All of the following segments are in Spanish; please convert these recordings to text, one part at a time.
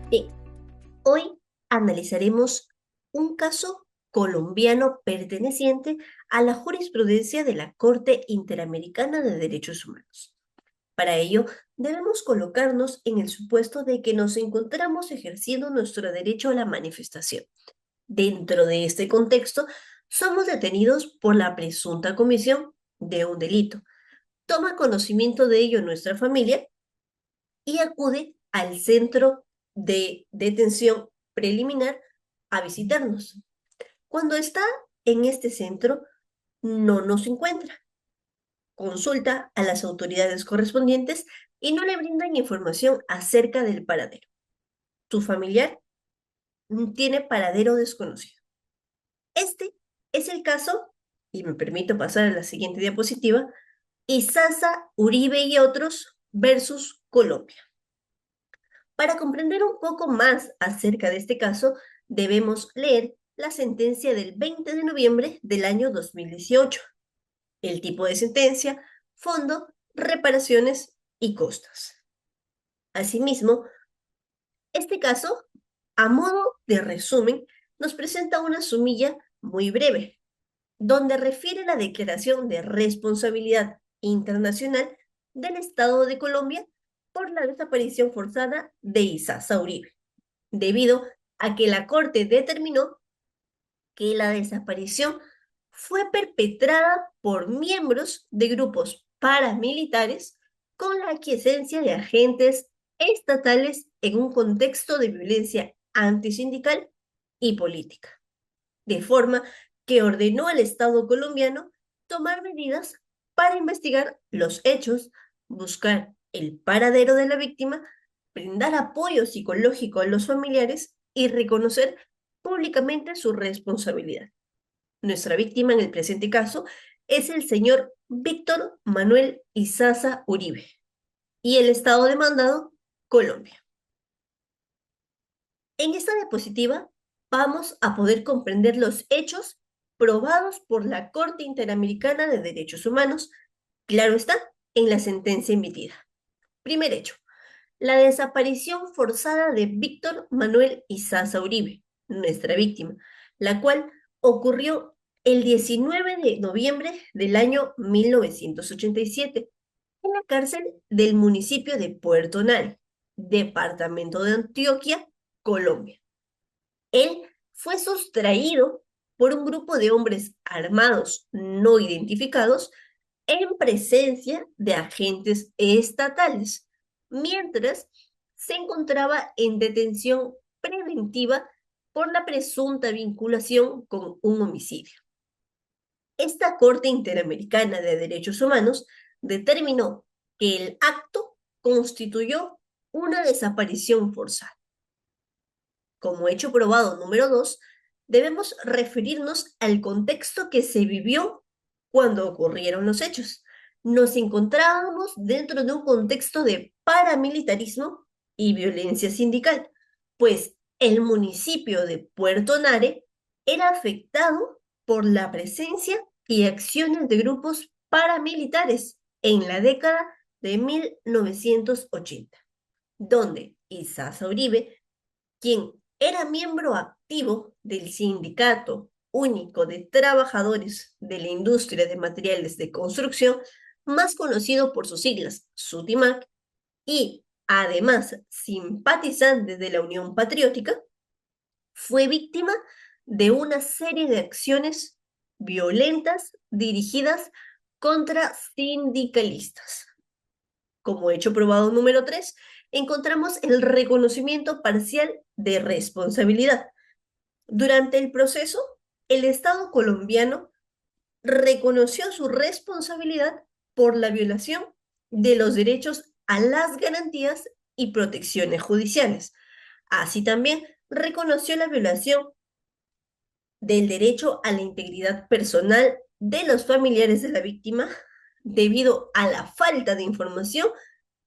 Bien, hoy analizaremos un caso colombiano perteneciente a la jurisprudencia de la Corte Interamericana de Derechos Humanos. Para ello, debemos colocarnos en el supuesto de que nos encontramos ejerciendo nuestro derecho a la manifestación. Dentro de este contexto, somos detenidos por la presunta comisión de un delito. Toma conocimiento de ello nuestra familia y acude al centro de detención preliminar a visitarnos. Cuando está en este centro, no nos encuentra. Consulta a las autoridades correspondientes y no le brindan información acerca del paradero. Su familiar tiene paradero desconocido. Este es el caso, y me permito pasar a la siguiente diapositiva, Isaza, Uribe y otros versus Colombia. Para comprender un poco más acerca de este caso, debemos leer la sentencia del 20 de noviembre del año 2018. El tipo de sentencia, fondo, reparaciones y costas. Asimismo, este caso, a modo de resumen, nos presenta una sumilla muy breve, donde refiere la declaración de responsabilidad internacional del Estado de Colombia por la desaparición forzada de Isaza Uribe, debido a que la Corte determinó que la desaparición fue perpetrada por miembros de grupos paramilitares con la aquiescencia de agentes estatales en un contexto de violencia antisindical y política, de forma que ordenó al Estado colombiano tomar medidas para investigar los hechos, buscar el paradero de la víctima, brindar apoyo psicológico a los familiares y reconocer públicamente su responsabilidad. Nuestra víctima en el presente caso es el señor Víctor Manuel Izaza Uribe y el Estado demandado, Colombia. En esta diapositiva vamos a poder comprender los hechos probados por la Corte Interamericana de Derechos Humanos, claro está, en la sentencia emitida. Primer hecho, la desaparición forzada de Víctor Manuel Izaza Uribe, nuestra víctima, la cual ocurrió el 19 de noviembre del año 1987 en la cárcel del municipio de Puerto Nare, departamento de Antioquia, Colombia. Él fue sustraído por un grupo de hombres armados no identificados en presencia de agentes estatales, mientras se encontraba en detención preventiva por la presunta vinculación con un homicidio. Esta Corte Interamericana de Derechos Humanos determinó que el acto constituyó una desaparición forzada. Como hecho probado número 2, debemos referirnos al contexto que se vivió cuando ocurrieron los hechos. Nos encontrábamos dentro de un contexto de paramilitarismo y violencia sindical, pues el municipio de Puerto Nare era afectado por la presencia y acciones de grupos paramilitares en la década de 1980, donde Isaza Uribe, quien era miembro activo del Sindicato Único de Trabajadores de la Industria de Materiales de Construcción, más conocido por sus siglas SUTIMAC, y además simpatizante de la Unión Patriótica, fue víctima de una serie de acciones violentas dirigidas contra sindicalistas. Como hecho probado número 3, encontramos el reconocimiento parcial de responsabilidad. Durante el proceso, el Estado colombiano reconoció su responsabilidad por la violación de los derechos a las garantías y protecciones judiciales. Así también reconoció la violación del derecho a la integridad personal de los familiares de la víctima debido a la falta de información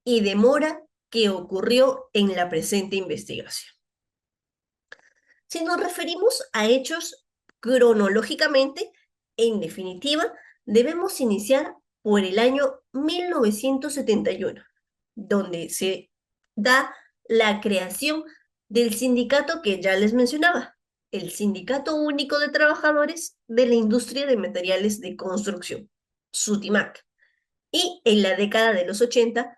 y demora que ocurrió en la presente investigación. Si nos referimos a hechos cronológicamente, en definitiva, debemos iniciar por el año 1971, donde se da la creación del sindicato que ya les mencionaba, el Sindicato Único de Trabajadores de la Industria de Materiales de Construcción, SUTIMAC. Y en la década de los 80,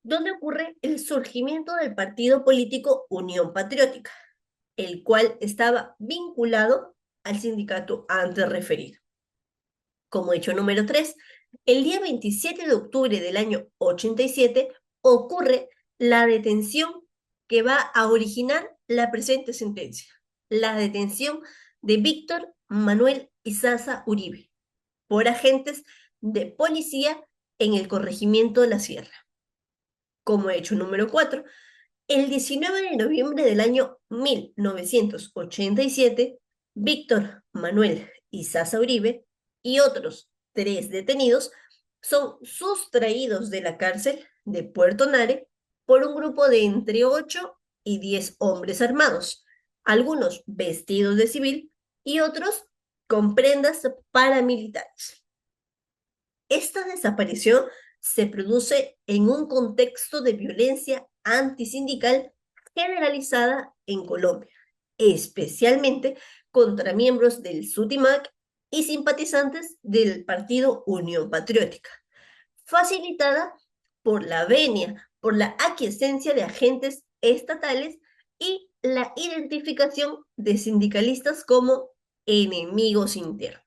donde ocurre el surgimiento del partido político Unión Patriótica, el cual estaba vinculado al sindicato antes referido. Como hecho número 3, el día 27 de octubre del año 87 ocurre la detención que va a originar la presente sentencia, la detención de Víctor Manuel Izaza Uribe por agentes de policía en el corregimiento de la Sierra. Como hecho número 4, el 19 de noviembre del año 1987, Víctor Manuel Izaza Uribe y otros 3 detenidos son sustraídos de la cárcel de Puerto Nare por un grupo de entre 8 y 10 hombres armados, algunos vestidos de civil y otros con prendas paramilitares. Esta desaparición se produce en un contexto de violencia antisindical generalizada en Colombia, especialmente contra miembros del SUTIMAC y simpatizantes del partido Unión Patriótica, facilitada por la venia, por la aquiescencia de agentes estatales y la identificación de sindicalistas como enemigos internos.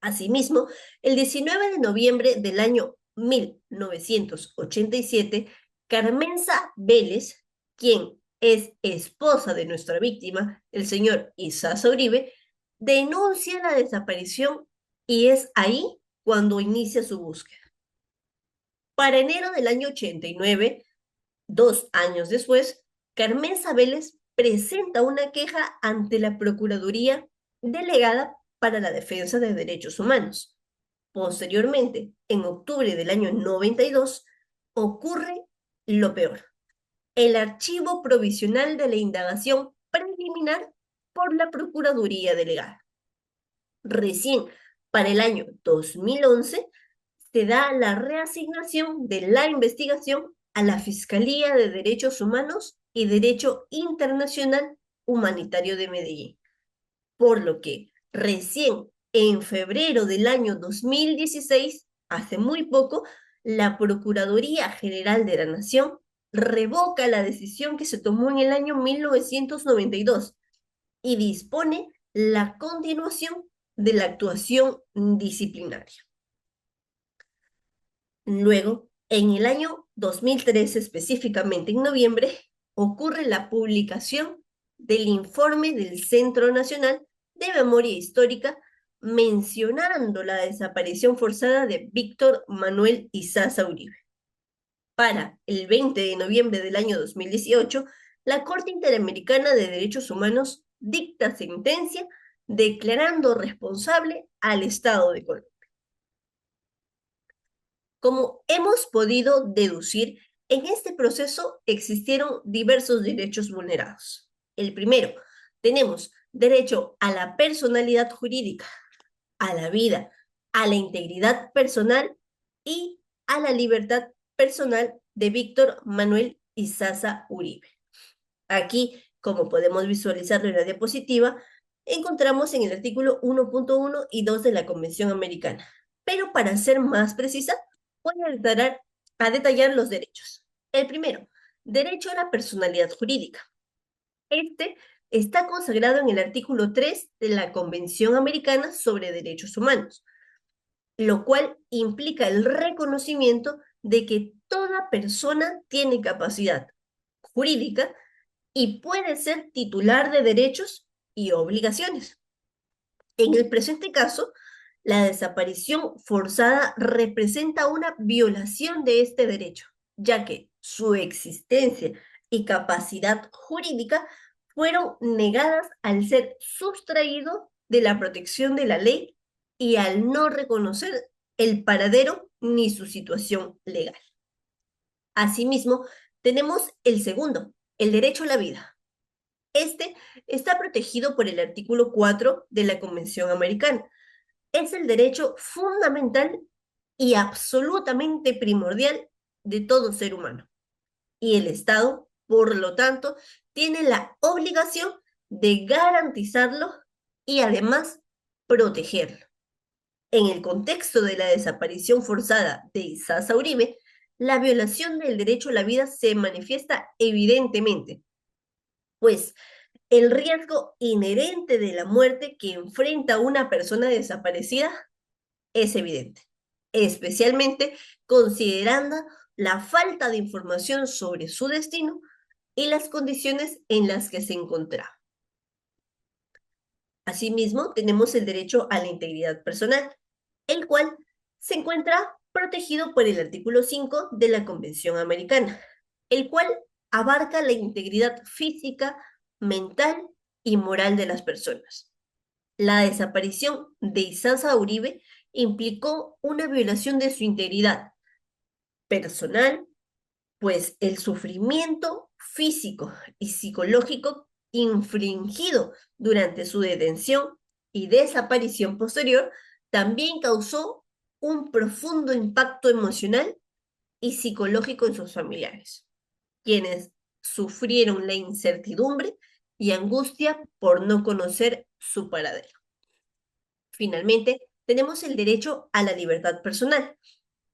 Asimismo, el 19 de noviembre del año 1987, Carmenza Vélez, quien es esposa de nuestra víctima, el señor Izaza Uribe, denuncia la desaparición y es ahí cuando inicia su búsqueda. Para enero del año 89, 2 años después, Carmenza Vélez presenta una queja ante la Procuraduría Delegada para la Defensa de Derechos Humanos. Posteriormente, en octubre del año 92, ocurre lo peor. El archivo provisional de la indagación preliminar por la Procuraduría Delegada. Recién para el año 2011 se da la reasignación de la investigación a la Fiscalía de Derechos Humanos y Derecho Internacional Humanitario de Medellín, por lo que recién en febrero del año 2016, hace muy poco, la Procuraduría General de la Nación revoca la decisión que se tomó en el año 1992 y dispone la continuación de la actuación disciplinaria. Luego, en el año 2013, específicamente en noviembre, ocurre la publicación del informe del Centro Nacional de Memoria Histórica mencionando la desaparición forzada de Víctor Manuel Izaza Uribe. Para el 20 de noviembre del año 2018, la Corte Interamericana de Derechos Humanos dicta sentencia declarando responsable al Estado de Colombia. Como hemos podido deducir, en este proceso existieron diversos derechos vulnerados. El primero, tenemos derecho a la personalidad jurídica, a la vida, a la integridad personal y a la libertad personal de Víctor Manuel Izaza Uribe. Aquí, como podemos visualizarlo en la diapositiva, encontramos en el artículo 1.1 y 2 de la Convención Americana. Pero para ser más precisa, voy a detallar los derechos. El primero, derecho a la personalidad jurídica. Este está consagrado en el artículo 3 de la Convención Americana sobre Derechos Humanos, lo cual implica el reconocimiento de que toda persona tiene capacidad jurídica y puede ser titular de derechos y obligaciones. En el presente caso, la desaparición forzada representa una violación de este derecho, ya que su existencia y capacidad jurídica fueron negadas al ser sustraído de la protección de la ley y al no reconocer el paradero ni su situación legal. Asimismo, tenemos el segundo, el derecho a la vida. Este está protegido por el artículo 4 de la Convención Americana. Es el derecho fundamental y absolutamente primordial de todo ser humano. Y el Estado por lo tanto, tiene la obligación de garantizarlo y además protegerlo. En el contexto de la desaparición forzada de Isaza Uribe, la violación del derecho a la vida se manifiesta evidentemente, pues el riesgo inherente de la muerte que enfrenta una persona desaparecida es evidente, especialmente considerando la falta de información sobre su destino y las condiciones en las que se encontraba. Asimismo, tenemos el derecho a la integridad personal, el cual se encuentra protegido por el artículo 5 de la Convención Americana, el cual abarca la integridad física, mental y moral de las personas. La desaparición de Isaza Uribe implicó una violación de su integridad personal, pues el sufrimiento físico y psicológico infringido durante su detención y desaparición posterior también causó un profundo impacto emocional y psicológico en sus familiares, quienes sufrieron la incertidumbre y angustia por no conocer su paradero. Finalmente, tenemos el derecho a la libertad personal.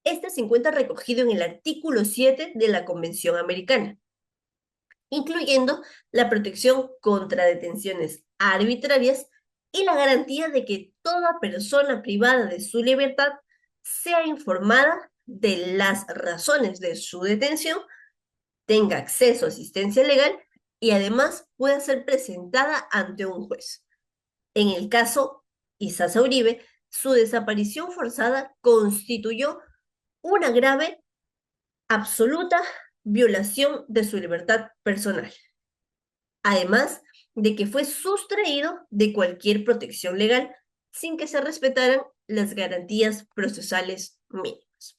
Este se encuentra recogido en el artículo 7 de la Convención Americana, incluyendo la protección contra detenciones arbitrarias y la garantía de que toda persona privada de su libertad sea informada de las razones de su detención, tenga acceso a asistencia legal y además pueda ser presentada ante un juez. En el caso Isaza Uribe, su desaparición forzada constituyó una grave, absoluta violación de su libertad personal, además de que fue sustraído de cualquier protección legal sin que se respetaran las garantías procesales mínimas.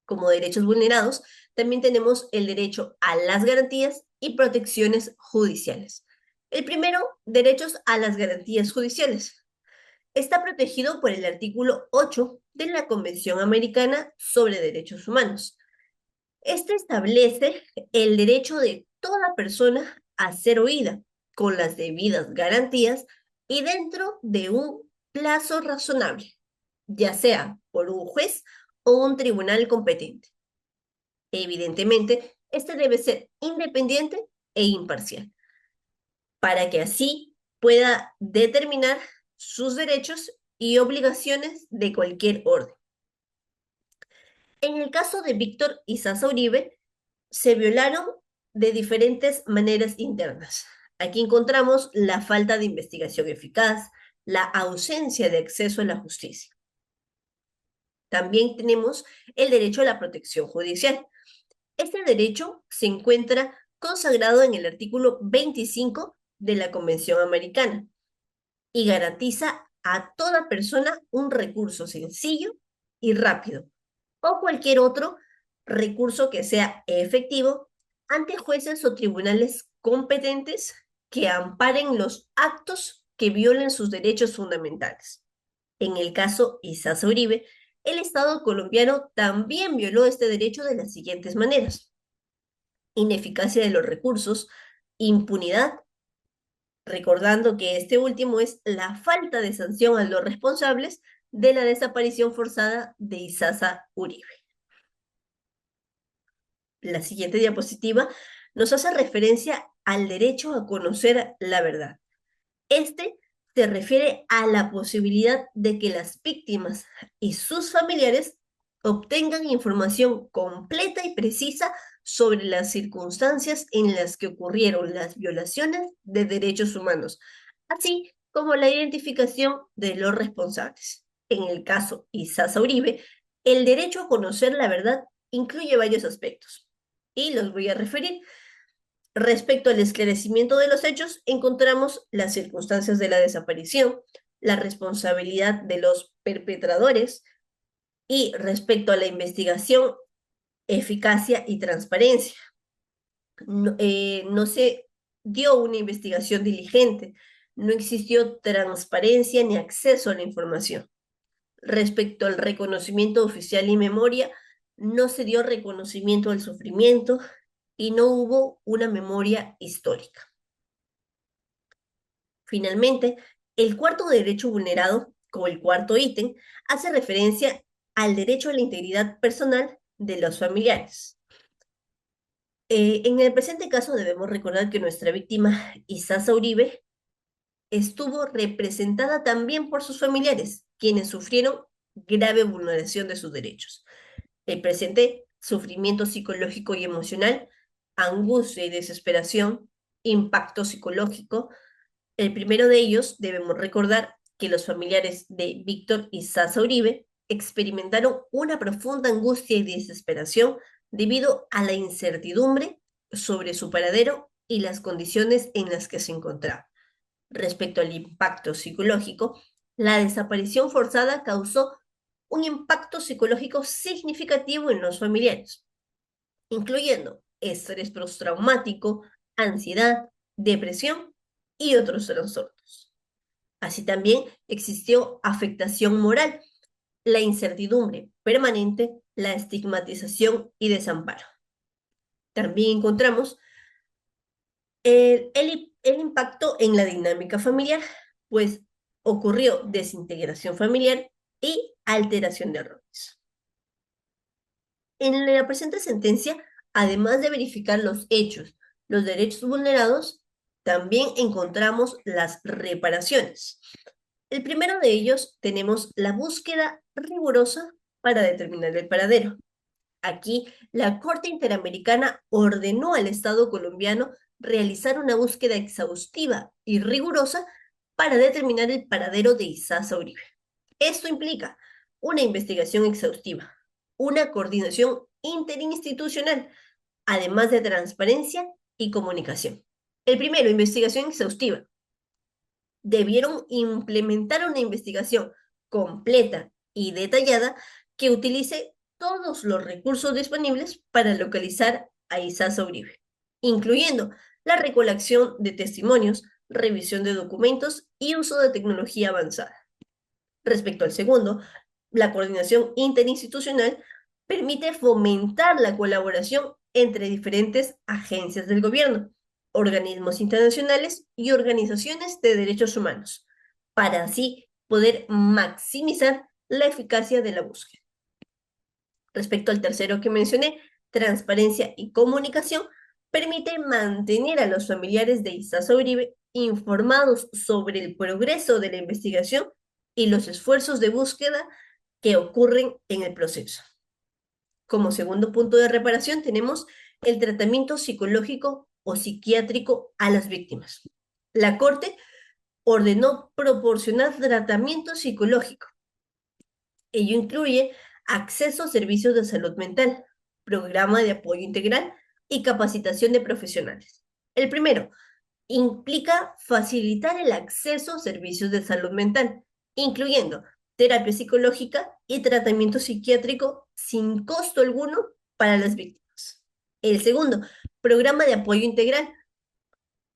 Como derechos vulnerados, también tenemos el derecho a las garantías y protecciones judiciales. El primero, derechos a las garantías judiciales. Está protegido por el artículo 8 de la Convención Americana sobre Derechos Humanos. Este establece el derecho de toda persona a ser oída con las debidas garantías y dentro de un plazo razonable, ya sea por un juez o un tribunal competente. Evidentemente, este debe ser independiente e imparcial, para que así pueda determinar sus derechos y obligaciones de cualquier orden. En el caso de Víctor Isaza Uribe, se violaron de diferentes maneras internas. Aquí encontramos la falta de investigación eficaz, la ausencia de acceso a la justicia. También tenemos el derecho a la protección judicial. Este derecho se encuentra consagrado en el artículo 25 de la Convención Americana y garantiza a toda persona un recurso sencillo y rápido o cualquier otro recurso que sea efectivo ante jueces o tribunales competentes que amparen los actos que violen sus derechos fundamentales. En el caso Isaza Uribe, el Estado colombiano también violó este derecho de las siguientes maneras: ineficacia de los recursos, impunidad, recordando que este último es la falta de sanción a los responsables de la desaparición forzada de Isaza Uribe. La siguiente diapositiva nos hace referencia al derecho a conocer la verdad. Este se refiere a la posibilidad de que las víctimas y sus familiares obtengan información completa y precisa sobre las circunstancias en las que ocurrieron las violaciones de derechos humanos, así como la identificación de los responsables. En el caso Isaza Uribe, el derecho a conocer la verdad incluye varios aspectos y los voy a referir. Respecto al esclarecimiento de los hechos, encontramos las circunstancias de la desaparición, la responsabilidad de los perpetradores y respecto a la investigación, eficacia y transparencia. No se dio una investigación diligente, no existió transparencia ni acceso a la información. Respecto al reconocimiento oficial y memoria, no se dio reconocimiento al sufrimiento y no hubo una memoria histórica. Finalmente, el cuarto derecho vulnerado, como el cuarto ítem, hace referencia al derecho a la integridad personal de los familiares. En el presente caso debemos recordar que nuestra víctima, Isaza Uribe, estuvo representada también por sus familiares, quienes sufrieron grave vulneración de sus derechos. El presente sufrimiento psicológico y emocional, angustia y desesperación, impacto psicológico. El primero de ellos, debemos recordar que los familiares de Víctor y Sasa Uribe experimentaron una profunda angustia y desesperación debido a la incertidumbre sobre su paradero y las condiciones en las que se encontraba. Respecto al impacto psicológico, la desaparición forzada causó un impacto psicológico significativo en los familiares, incluyendo estrés postraumático, ansiedad, depresión y otros trastornos. Así también existió afectación moral, la incertidumbre permanente, la estigmatización y desamparo. También encontramos el impacto en la dinámica familiar, pues ocurrió desintegración familiar y alteración de roles. En la presente sentencia, además de verificar los hechos, los derechos vulnerados, también encontramos las reparaciones. El primero de ellos tenemos la búsqueda rigurosa para determinar el paradero. Aquí, la Corte Interamericana ordenó al Estado colombiano realizar una búsqueda exhaustiva y rigurosa para determinar el paradero de Isaza Uribe. Esto implica una investigación exhaustiva, una coordinación interinstitucional, además de transparencia y comunicación. El primero, investigación exhaustiva. Debieron implementar una investigación completa y detallada que utilice todos los recursos disponibles para localizar a Isaza Uribe, incluyendo la recolección de testimonios, revisión de documentos y uso de tecnología avanzada. Respecto al segundo, la coordinación interinstitucional permite fomentar la colaboración entre diferentes agencias del gobierno, organismos internacionales y organizaciones de derechos humanos, para así poder maximizar la eficacia de la búsqueda. Respecto al tercero que mencioné, transparencia y comunicación, permite mantener a los familiares de Isaza Uribe informados sobre el progreso de la investigación y los esfuerzos de búsqueda que ocurren en el proceso. Como segundo punto de reparación tenemos el tratamiento psicológico o psiquiátrico a las víctimas. La Corte ordenó proporcionar tratamiento psicológico. Ello incluye acceso a servicios de salud mental, programa de apoyo integral y capacitación de profesionales. El primero implica facilitar el acceso a servicios de salud mental, incluyendo terapia psicológica y tratamiento psiquiátrico sin costo alguno para las víctimas. El segundo, programa de apoyo integral.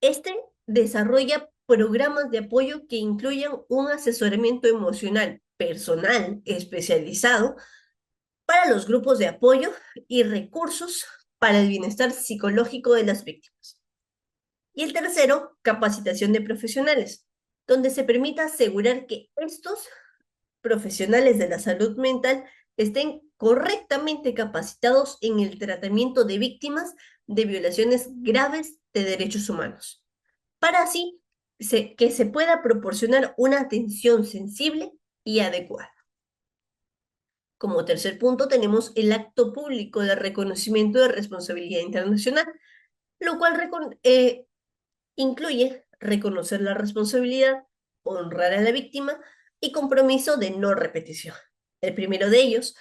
Este desarrolla programas de apoyo que incluyan un asesoramiento emocional personal especializado para los grupos de apoyo y recursos para el bienestar psicológico de las víctimas. Y el tercero, capacitación de profesionales, donde se permita asegurar que estos profesionales de la salud mental estén correctamente capacitados en el tratamiento de víctimas de violaciones graves de derechos humanos, para así que se pueda proporcionar una atención sensible y adecuada. Como tercer punto tenemos el acto público de reconocimiento de responsabilidad internacional, lo cual incluye reconocer la responsabilidad, honrar a la víctima y compromiso de no repetición. El primero de ellos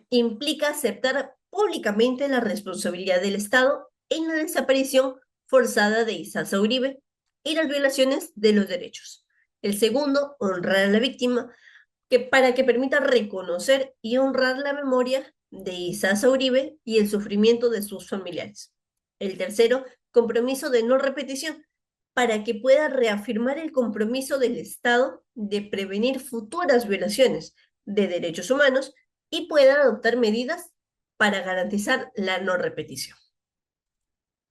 implica aceptar públicamente la responsabilidad del Estado en la desaparición forzada de Isaza Uribe y las violaciones de los derechos. El segundo, honrar a la víctima, para que permita reconocer y honrar la memoria de Isaza Uribe y el sufrimiento de sus familiares. El tercero, compromiso de no repetición, para que pueda reafirmar el compromiso del Estado de prevenir futuras violaciones de derechos humanos y pueda adoptar medidas para garantizar la no repetición.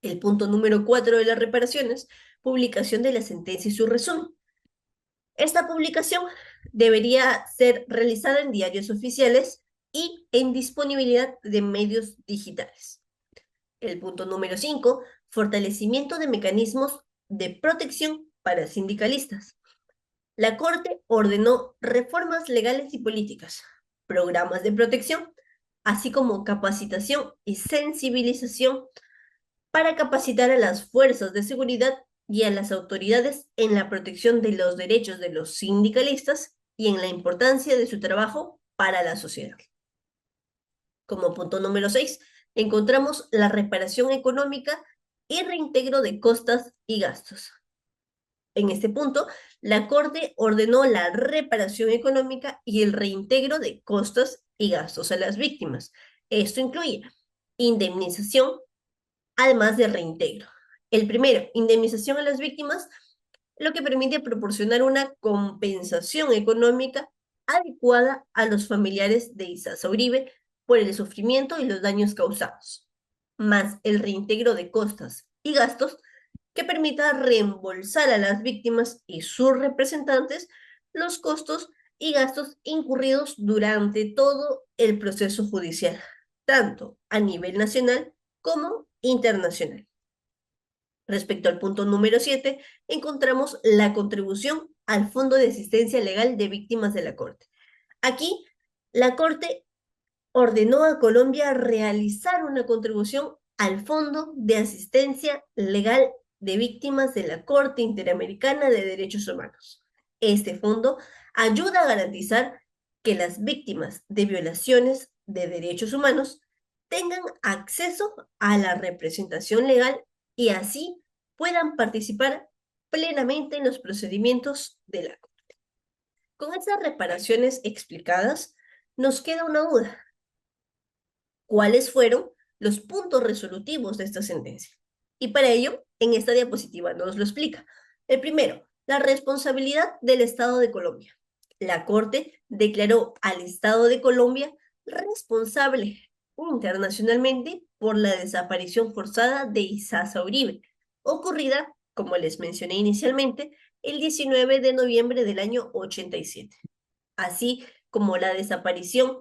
El punto número 4 de las reparaciones, publicación de la sentencia y su resumen. Esta publicación debería ser realizada en diarios oficiales y en disponibilidad de medios digitales. El punto número 5, fortalecimiento de mecanismos de protección para sindicalistas. La Corte ordenó reformas legales y políticas, programas de protección, así como capacitación y sensibilización para capacitar a las fuerzas de seguridad y a las autoridades en la protección de los derechos de los sindicalistas y en la importancia de su trabajo para la sociedad. Como punto número 6, encontramos la reparación económica y reintegro de costas y gastos. En este punto, la Corte ordenó la reparación económica y el reintegro de costas y gastos a las víctimas. Esto incluye indemnización, además de reintegro. El primero, indemnización a las víctimas, lo que permite proporcionar una compensación económica adecuada a los familiares de Isaza Uribe por el sufrimiento y los daños causados, más el reintegro de costas y gastos que permita reembolsar a las víctimas y sus representantes los costos y gastos incurridos durante todo el proceso judicial, tanto a nivel nacional como internacional. Respecto al punto número 7, encontramos la contribución al Fondo de Asistencia Legal de Víctimas de la Corte. Aquí, la Corte ordenó a Colombia realizar una contribución al Fondo de Asistencia Legal de Víctimas de la Corte Interamericana de Derechos Humanos. Este fondo ayuda a garantizar que las víctimas de violaciones de derechos humanos tengan acceso a la representación legal y así puedan participar plenamente en los procedimientos de la Corte. Con estas reparaciones explicadas, nos queda una duda. ¿Cuáles fueron los puntos resolutivos de esta sentencia? Y para ello, en esta diapositiva nos lo explica. El primero, la responsabilidad del Estado de Colombia. La Corte declaró al Estado de Colombia responsable internacionalmente por la desaparición forzada de Isaza Uribe, ocurrida, como les mencioné inicialmente, el 19 de noviembre del año 87, así como la desaparición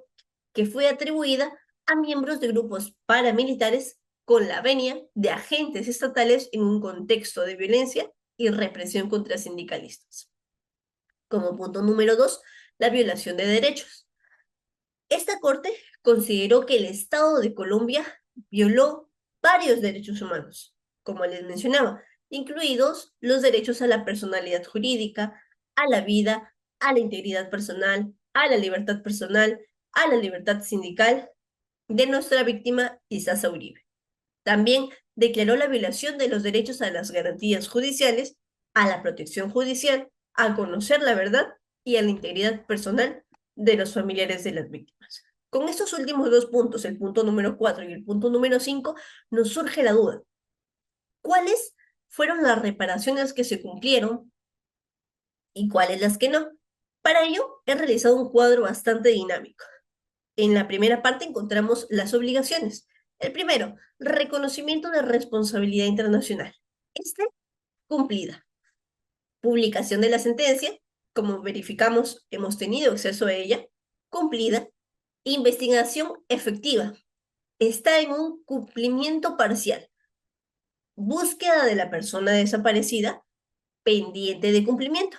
que fue atribuida a miembros de grupos paramilitares con la venia de agentes estatales en un contexto de violencia y represión contra sindicalistas. Como punto número 2, la violación de derechos. Esta Corte consideró que el Estado de Colombia violó varios derechos humanos, como les mencionaba, incluidos los derechos a la personalidad jurídica, a la vida, a la integridad personal, a la libertad personal, a la libertad sindical de nuestra víctima Isaza Uribe. También declaró la violación de los derechos a las garantías judiciales, a la protección judicial, a conocer la verdad y a la integridad personal de los familiares de las víctimas. Con estos últimos dos puntos, el punto número 4 y el punto número 5, nos surge la duda. ¿Cuáles fueron las reparaciones que se cumplieron y cuáles las que no? Para ello, he realizado un cuadro bastante dinámico. En la primera parte encontramos las obligaciones. El primero, reconocimiento de responsabilidad internacional. Este, cumplida. Publicación de la sentencia, como verificamos, hemos tenido acceso a ella, cumplida. Investigación efectiva. Está en un cumplimiento parcial. Búsqueda de la persona desaparecida, pendiente de cumplimiento.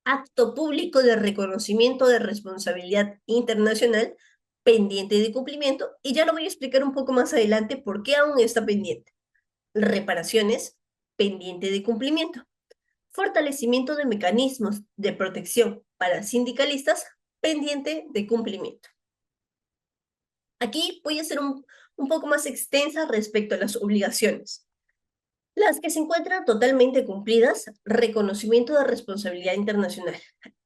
Acto público de reconocimiento de responsabilidad internacional, pendiente de cumplimiento, y ya lo voy a explicar un poco más adelante por qué aún está pendiente. Reparaciones, pendiente de cumplimiento. Fortalecimiento de mecanismos de protección para sindicalistas, pendiente de cumplimiento. Aquí voy a ser un poco más extensa respecto a las obligaciones. Las que se encuentran totalmente cumplidas, reconocimiento de responsabilidad internacional.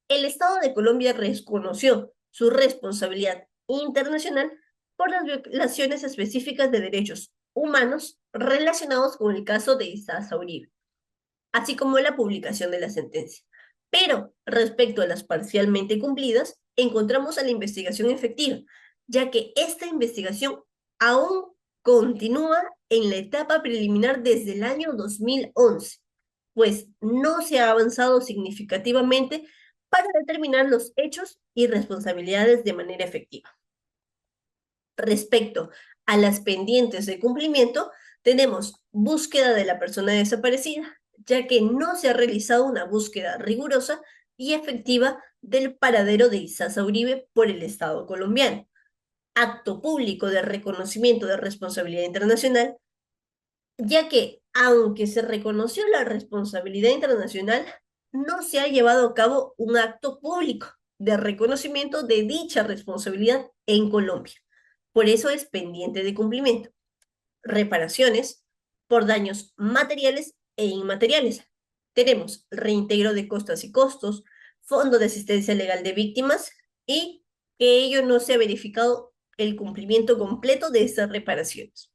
El Estado de Colombia reconoció su responsabilidad internacional por las violaciones específicas de derechos humanos relacionados con el caso de Isaza Uribe, así como la publicación de la sentencia. Pero respecto a las parcialmente cumplidas, encontramos a la investigación efectiva, ya que esta investigación aún continúa en la etapa preliminar desde el año 2011, pues no se ha avanzado significativamente para determinar los hechos y responsabilidades de manera efectiva. Respecto a las pendientes de cumplimiento, tenemos búsqueda de la persona desaparecida, ya que no se ha realizado una búsqueda rigurosa y efectiva del paradero de Isaza Uribe por el Estado colombiano. Acto público de reconocimiento de responsabilidad internacional, ya que aunque se reconoció la responsabilidad internacional, no se ha llevado a cabo un acto público de reconocimiento de dicha responsabilidad en Colombia. Por eso es pendiente de cumplimiento. Reparaciones por daños materiales e inmateriales. Tenemos reintegro de costas y costos, fondo de asistencia legal de víctimas y que ello no se ha verificado el cumplimiento completo de estas reparaciones.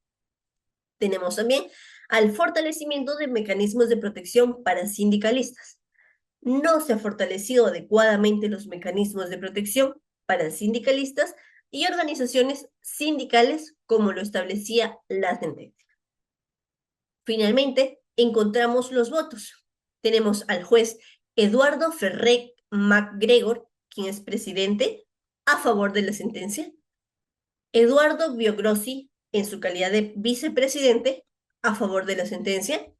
Tenemos también al fortalecimiento de mecanismos de protección para sindicalistas. No se han fortalecido adecuadamente los mecanismos de protección para sindicalistas y organizaciones sindicales como lo establecía la sentencia. Finalmente, encontramos los votos. Tenemos al juez Eduardo Ferré MacGregor, quien es presidente, a favor de la sentencia. Eduardo Biogrossi, en su calidad de vicepresidente, a favor de la sentencia.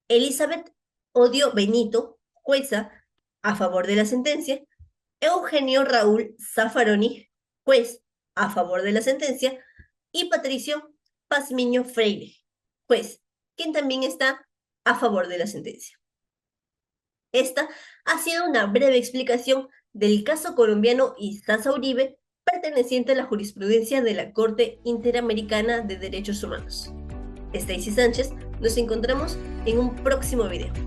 Elizabeth Odio Benito, jueza, a favor de la sentencia. Eugenio Raúl Zaffaroni, juez, a favor de la sentencia. Y Patricio Pazmiño Freire, juez, quien también está a favor de la sentencia. Esta ha sido una breve explicación del caso colombiano Isaza Uribe, perteneciente a la jurisprudencia de la Corte Interamericana de Derechos Humanos. Stacy Sánchez, nos encontramos en un próximo video.